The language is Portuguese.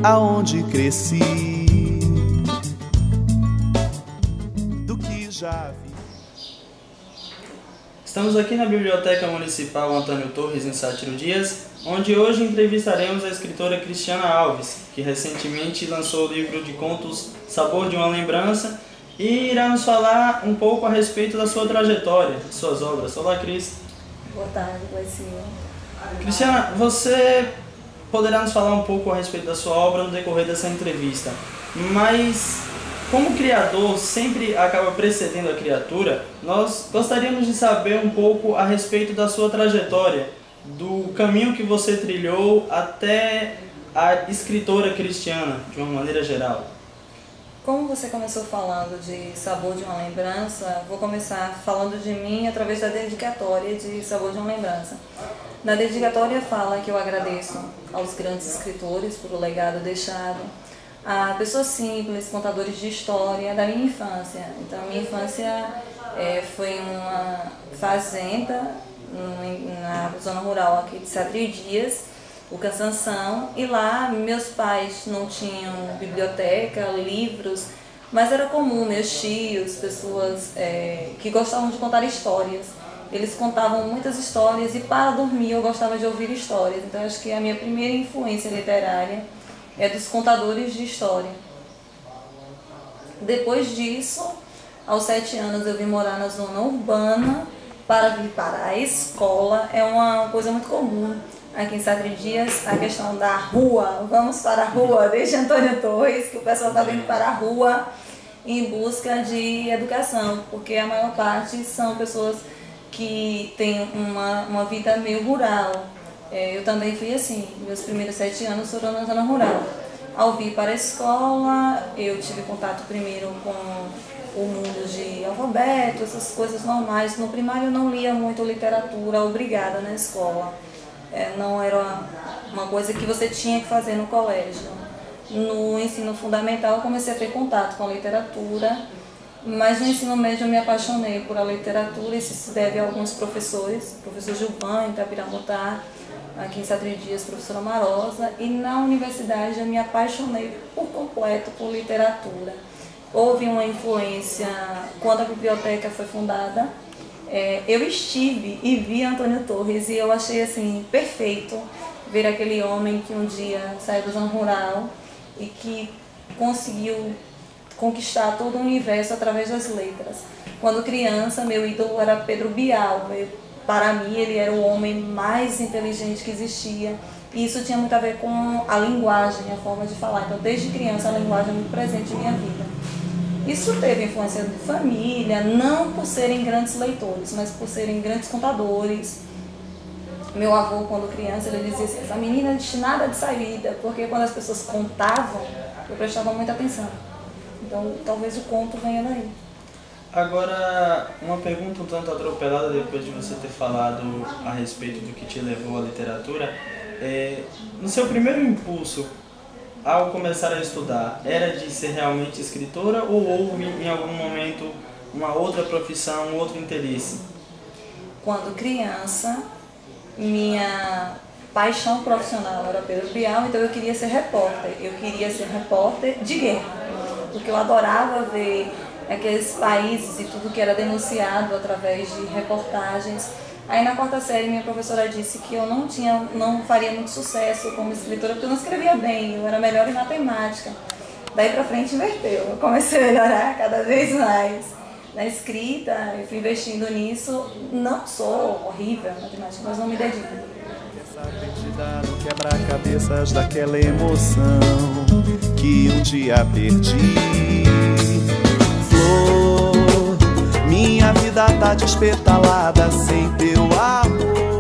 Aonde cresci, do que já vi. Estamos aqui na Biblioteca Municipal Antônio Torres, em Sátiro Dias, onde hoje entrevistaremos a escritora Cristiana Alves, que recentemente lançou o livro de contos Sabor de uma Lembrança e irá nos falar um pouco a respeito da sua trajetória, de suas obras. Olá, Cris. Boa tarde, Cleicinho. Cristiana, você poderá nos falar um pouco a respeito da sua obra no decorrer dessa entrevista, mas como o criador sempre acaba precedendo a criatura, nós gostaríamos de saber um pouco a respeito da sua trajetória, do caminho que você trilhou até a escritora cristiana, de uma maneira geral. Como você começou falando de Sabor de uma Lembrança, vou começar falando de mim através da dedicatória de Sabor de uma Lembrança. Na dedicatória fala que eu agradeço aos grandes escritores por o legado deixado, a pessoas simples, contadores de história da minha infância. Então, a minha infância foi uma fazenda na zona rural aqui de Sátiro Dias, o Cansanção, e lá meus pais não tinham biblioteca, livros, mas era comum, meus tios, pessoas que gostavam de contar histórias. Eles contavam muitas histórias e para dormir eu gostava de ouvir histórias. Então acho que a minha primeira influência literária é dos contadores de história. Depois disso, aos 7 anos eu vim morar na zona urbana para vir para a escola. É uma coisa muito comum aqui em Sátiro Dias, a questão da rua. Vamos para a rua, desde Antônio Torres, que o pessoal está vindo para a rua em busca de educação, porque a maior parte são pessoas que tem uma vida meio rural. Eu também fui assim, meus primeiros 7 anos foram na zona rural. Ao vir para a escola, eu tive contato primeiro com o mundo de alfabeto, essas coisas normais. No primário eu não lia muito literatura obrigada na escola. Não era uma coisa que você tinha que fazer no colégio. No ensino fundamental eu comecei a ter contato com a literatura, mas no ensino médio eu me apaixonei por a literatura, isso se deve a alguns professores, professor Gilvan, em Itapiramutá, aqui em Sátiro Dias, professora Marosa, e na universidade eu me apaixonei por completo por literatura. Houve uma influência, quando a biblioteca foi fundada, eu estive e vi Antônio Torres e eu achei assim perfeito ver aquele homem que um dia saiu da zona rural e que conseguiu conquistar todo o universo através das letras. Quando criança, meu ídolo era Pedro Bial. Para mim, ele era o homem mais inteligente que existia. E isso tinha muito a ver com a linguagem, a forma de falar. Então, desde criança, a linguagem é muito presente em minha vida. Isso teve influência de família, não por serem grandes leitores, mas por serem grandes contadores. Meu avô, quando criança, ele dizia assim, essa menina é destinada de saída, porque quando as pessoas contavam, eu prestava muita atenção. Então, talvez o conto venha daí. Agora, uma pergunta um tanto atropelada depois de você ter falado a respeito do que te levou à literatura. No seu primeiro impulso, ao começar a estudar, era de ser realmente escritora ou houve em algum momento uma outra profissão, um outro interesse? Quando criança, minha paixão profissional era Pedro Bial, então eu queria ser repórter. Eu queria ser repórter de guerra, porque eu adorava ver aqueles países e tudo que era denunciado através de reportagens. Aí na 4ª série minha professora disse que eu não faria muito sucesso como escritora, porque eu não escrevia bem, eu era melhor em matemática. Daí pra frente inverteu, eu comecei a melhorar cada vez mais na escrita, eu fui investindo nisso. Não sou horrível em matemática, mas não me dedico. No quebra-cabeças daquela emoção que um dia perdi. Flor, minha vida tá despetalada sem teu amor.